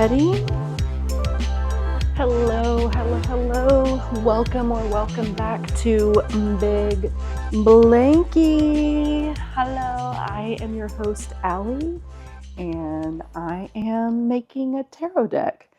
ready? Hello. Welcome back to Big Blanky. Hello, I am your host, Allie, and I am making a tarot deck.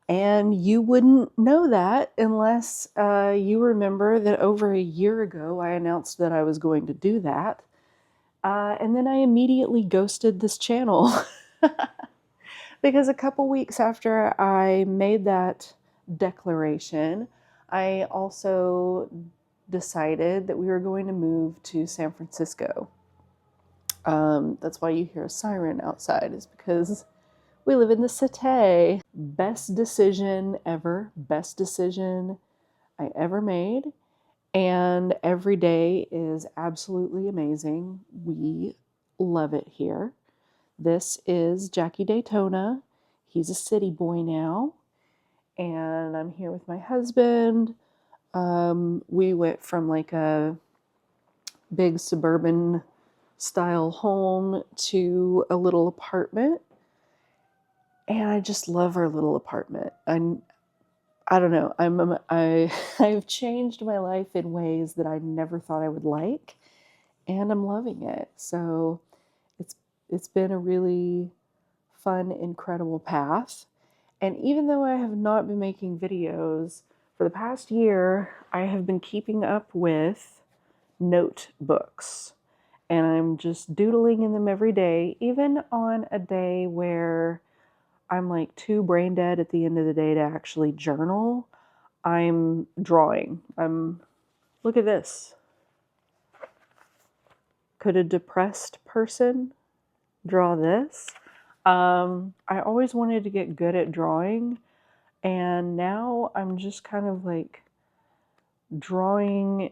And you wouldn't know that unless you remember that over a year ago I announced that I was going to do that. And then I immediately ghosted this channel. Because a couple weeks after I made that declaration, I also decided that we were going to move to San Francisco. That's why you hear a siren outside, is because we live in the city. Best decision ever. Best decision I ever made. And every day is absolutely amazing. We love it here. This is Jackie Daytona. He's a city boy now. And I'm here with my husband. We went from like a big suburban style home to a little apartment. And I just love our little apartment. I don't know. I've changed my life in ways that I never thought I would like. And I'm loving it. So it's been a really fun, incredible path. And even though I have not been making videos for the past year, I have been keeping up with notebooks. And I'm just doodling in them every day, even on a day where I'm like too brain dead at the end of the day to actually journal. I'm drawing. Look at this. Could a depressed person draw this? I always wanted to get good at drawing, and now I'm just kind of like drawing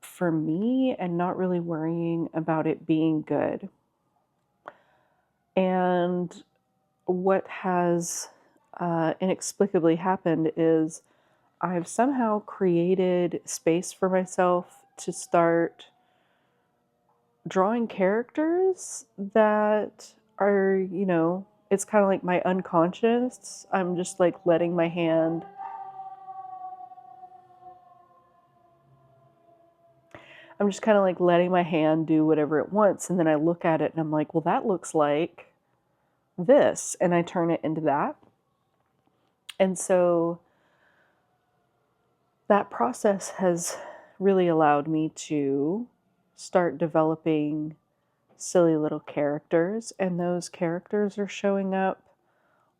for me and not really worrying about it being good. And what has inexplicably happened is I've somehow created space for myself to start drawing characters that are, it's kind of like my unconscious. I'm just like letting my hand do whatever it wants. And then I look at it and I'm like, well, that looks like this. And I turn it into that. And so that process has really allowed me to start developing silly little characters. And those characters are showing up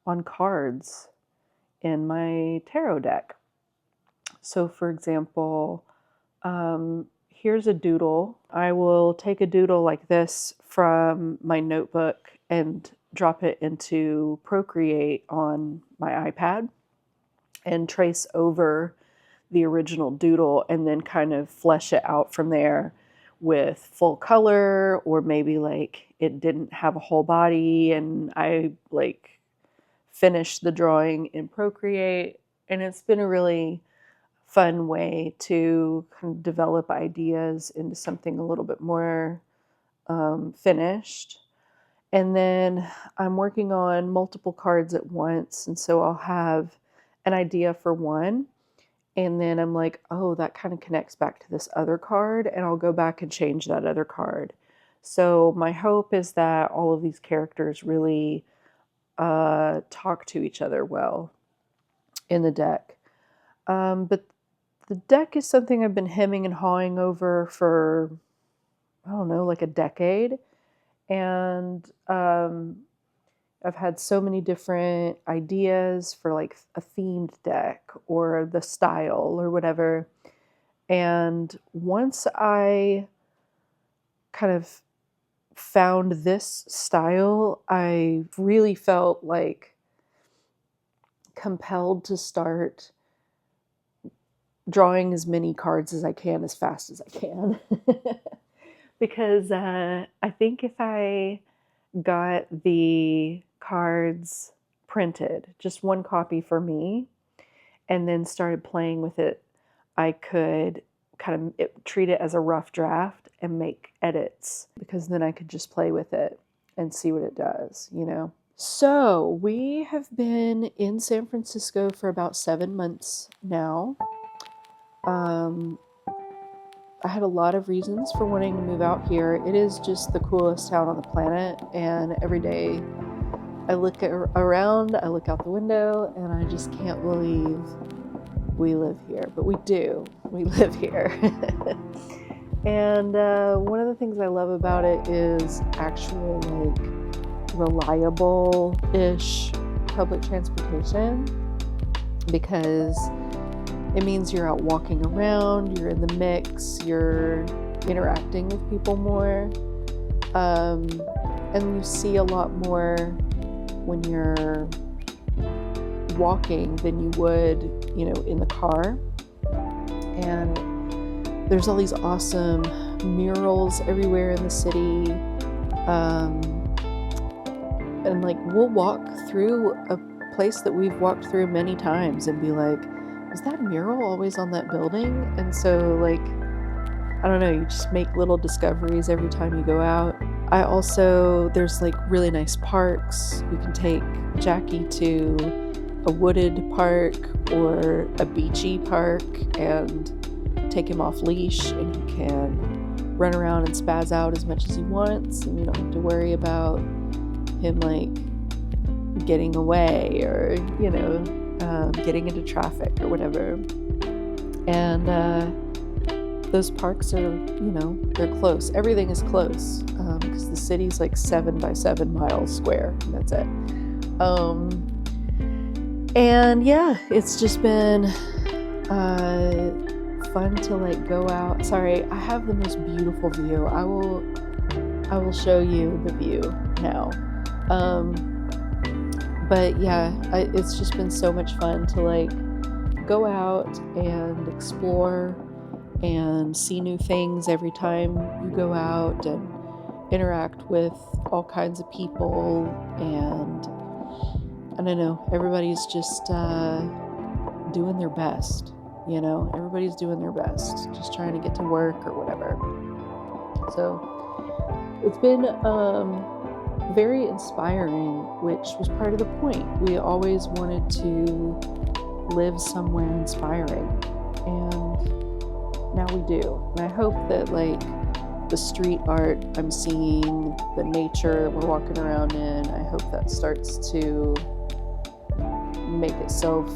on cards in my tarot deck. So for example, here's a doodle. I will take a doodle like this from my notebook and drop it into Procreate on my iPad and trace over the original doodle and then kind of flesh it out from there with full color, or maybe like it didn't have a whole body and I like finished the drawing in Procreate. And it's been a really fun way to kind of develop ideas into something a little bit more finished. And then I'm working on multiple cards at once. And so I'll have an idea for one. And then I'm like, oh, that kind of connects back to this other card. And I'll go back and change that other card. So my hope is that all of these characters really talk to each other well in the deck. But the deck is something I've been hemming and hawing over for, I don't know, like a decade. And I've had so many different ideas for like a themed deck or the style or whatever. And once I kind of found this style, I really felt like compelled to start drawing as many cards as I can as fast as I can. Because I think if I got the cards printed, just one copy for me, and then started playing with it, I could kind of treat it as a rough draft and make edits, because then I could just play with it and see what it does, So, we have been in San Francisco for about 7 months now. Um, I had a lot of reasons for wanting to move out here. It is just the coolest town on the planet, and every day I look around, I look out the window, and I just can't believe we live here. But we do. We live here. And one of the things I love about it is actual, reliable-ish public transportation, because it means you're out walking around, you're in the mix, you're interacting with people more, and you see a lot more when you're walking than you would, in the car. And there's all these awesome murals everywhere in the city. And we'll walk through a place that we've walked through many times and be like, is that mural always on that building? And so I don't know, you just make little discoveries every time you go out. There's really nice parks. We can take Jackie to a wooded park or a beachy park and take him off leash, and he can run around and spaz out as much as he wants, and you don't have to worry about him getting away or getting into traffic or whatever. And those parks are, they're close. Everything is close, because the city's 7 by 7 miles square, and that's it. And yeah, it's just been fun to go out. Sorry, I have the most beautiful view. I will show you the view now. But yeah, it's just been so much fun to go out and explore and see new things every time you go out, and interact with all kinds of people. And I don't know, everybody's just doing their best. Everybody's doing their best, just trying to get to work or whatever. So it's been very inspiring, which was part of the point. We always wanted to live somewhere inspiring, and now we do. And I hope that the street art I'm seeing, the nature that we're walking around in, I hope that starts to make itself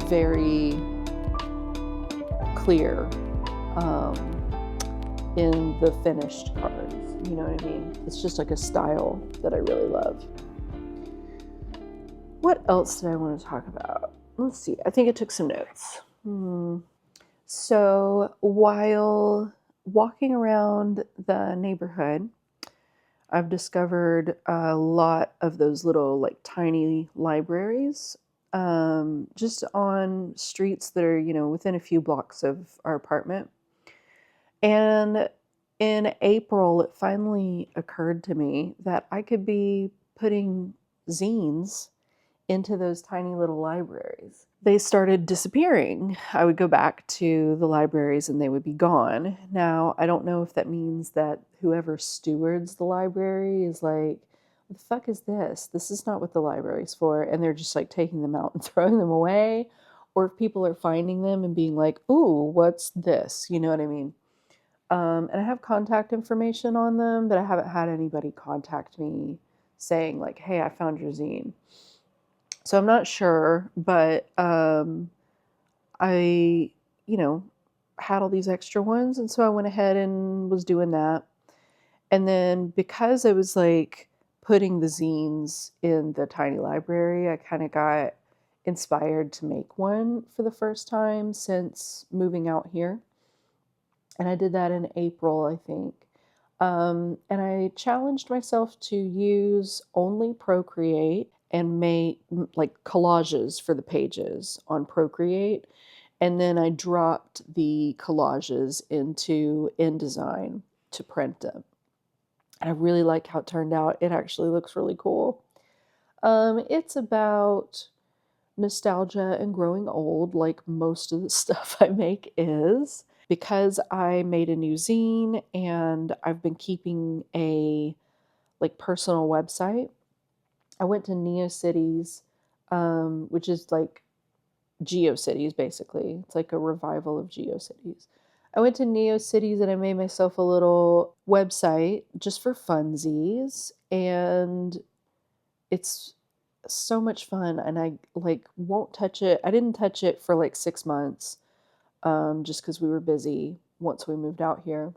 very clear in the finished cards. You know what I mean? It's just a style that I really love. What else did I want to talk about? Let's see. I think I took some notes. So while walking around the neighborhood, I've discovered a lot of those little tiny libraries, just on streets that are, within a few blocks of our apartment. And in April, it finally occurred to me that I could be putting zines into those tiny little libraries. They started disappearing. I would go back to the libraries and they would be gone. Now, I don't know if that means that whoever stewards the library is what the fuck is this? This is not what the library's for. And they're just taking them out and throwing them away. Or if people are finding them and being like, ooh, what's this? You know what I mean? And I have contact information on them, but I haven't had anybody contact me saying hey, I found your zine. So I'm not sure, but I, had all these extra ones. And so I went ahead and was doing that. And then because I was putting the zines in the tiny library, I kind of got inspired to make one for the first time since moving out here. And I did that in April, I think. And I challenged myself to use only Procreate and make collages for the pages on Procreate. And then I dropped the collages into InDesign to print them. And I really like how it turned out. It actually looks really cool. It's about nostalgia and growing old, like most of the stuff I make is. Because I made a new zine and I've been keeping a personal website, I went to NeoCities, which is like GeoCities, basically. It's like a revival of GeoCities. I went to NeoCities and I made myself a little website just for funsies, and it's so much fun. And I like won't touch it. I didn't touch it for like 6 months, just because we were busy once we moved out here.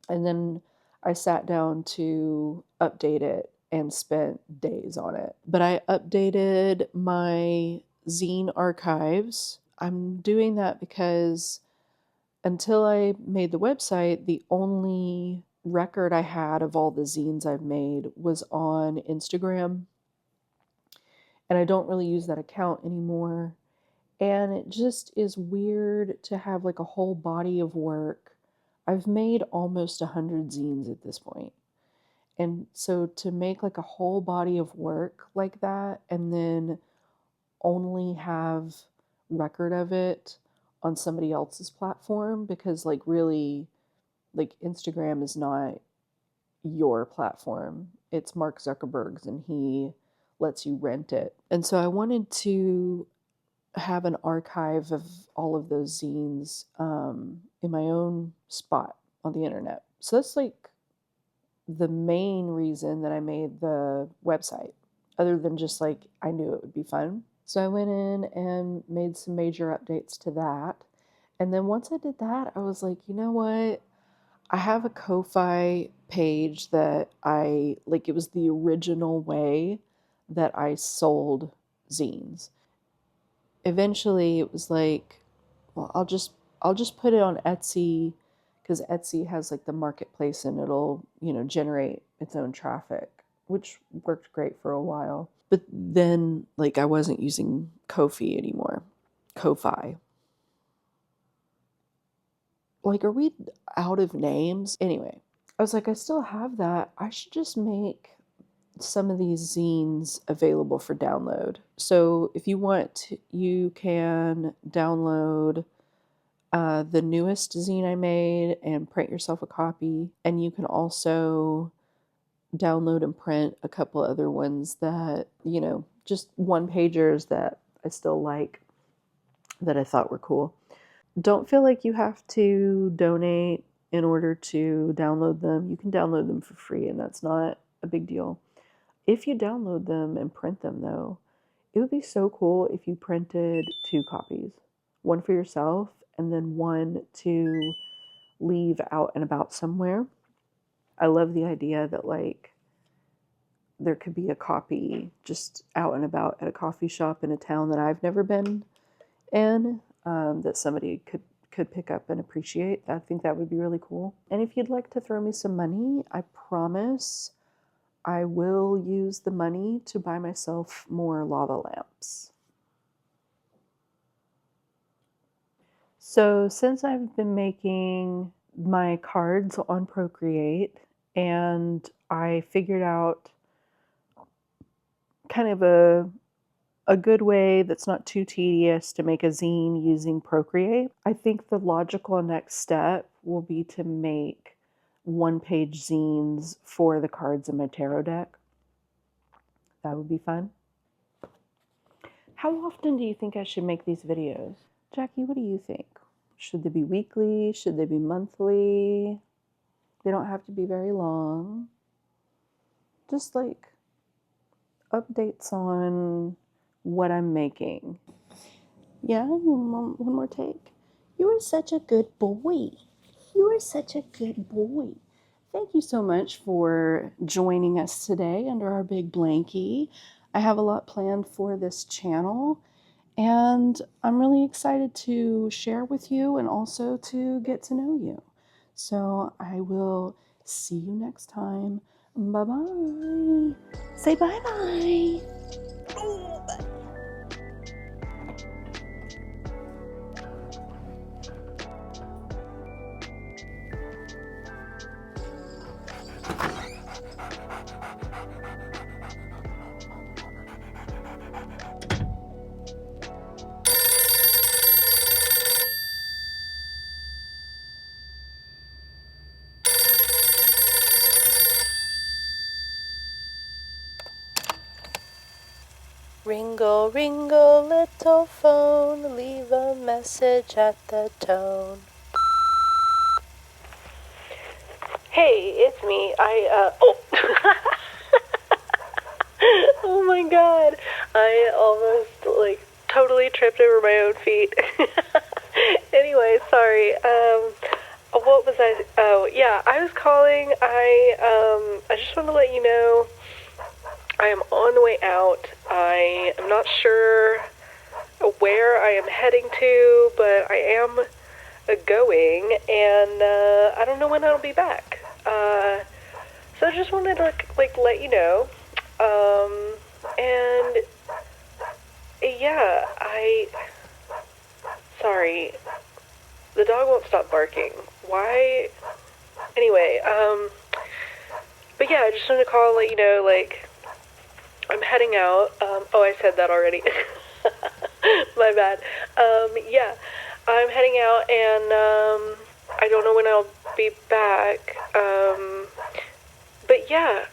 And then I sat down to update it and spent days on it. But I updated my zine archives. I'm doing that because until I made the website, the only record I had of all the zines I've made was on Instagram. And I don't really use that account anymore. And it just is weird to have like a whole body of work. I've made almost 100 zines at this point. And so to make like a whole body of work like that and then only have record of it on somebody else's platform, because like really, like Instagram is not your platform. It's Mark Zuckerberg's, and he lets you rent it. And so I wanted to have an archive of all of those zines in my own spot on the internet. So that's like the main reason that I made the website, other than just like I knew it would be fun. So I went in and made some major updates to that. And then once I did that, I was like, you know what? I have a Ko-Fi page that I like, it was the original way that I sold zines. Eventually it was like, well, I'll just put it on Etsy, because Etsy has like the marketplace and it'll, generate its own traffic, which worked great for a while. But then like I wasn't using Ko-fi anymore. Ko-fi. Like, are we out of names? Anyway, I was like, I still have that. I should just make some of these zines available for download. So if you want, you can download the newest zine I made and print yourself a copy. And you can also download and print a couple other ones that, just one pagers that I still like, that I thought were cool. Don't feel like you have to donate in order to download them. You can download them for free, and that's not a big deal. If you download them and print them, though, it would be so cool if you printed 2 copies. One for yourself and then one to leave out and about somewhere. I love the idea that like there could be a copy just out and about at a coffee shop in a town that I've never been in, that somebody could pick up and appreciate. I think that would be really cool. And if you'd like to throw me some money, I promise I will use the money to buy myself more lava lamps. So since I've been making my cards on Procreate, and I figured out kind of a good way that's not too tedious to make a zine using Procreate, I think the logical next step will be to make one-page zines for the cards in my tarot deck. That would be fun. How often do you think I should make these videos? Jackie, what do you think? Should they be weekly? Should they be monthly? They don't have to be very long. Just like updates on what I'm making. Yeah, you want one more take? You are such a good boy. You are such a good boy. Thank you so much for joining us today under our big blankie. I have a lot planned for this channel, and I'm really excited to share with you and also to get to know you. So I will see you next time. Bye-bye. Say bye-bye. Oh, bye. Ringle, ringle, little phone, leave a message at the tone. Hey, it's me. Oh my god. I almost, totally tripped over my own feet. Anyway, sorry. What was I? Oh, yeah, I was calling. I just want to let you know I am on the way out. I am not sure where I am heading to, but I am going, and I don't know when I'll be back. So I just wanted to let you know. And yeah, sorry, the dog won't stop barking. Why? Anyway, but yeah, I just wanted to call and let you know, I'm heading out. Oh, I said that already. My bad. Yeah, I'm heading out, and I don't know when I'll be back. But yeah,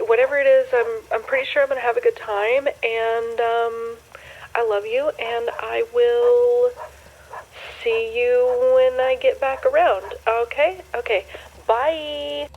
whatever it is, I'm pretty sure I'm gonna have a good time, and I love you, and I will see you when I get back around. Okay? Okay. Bye.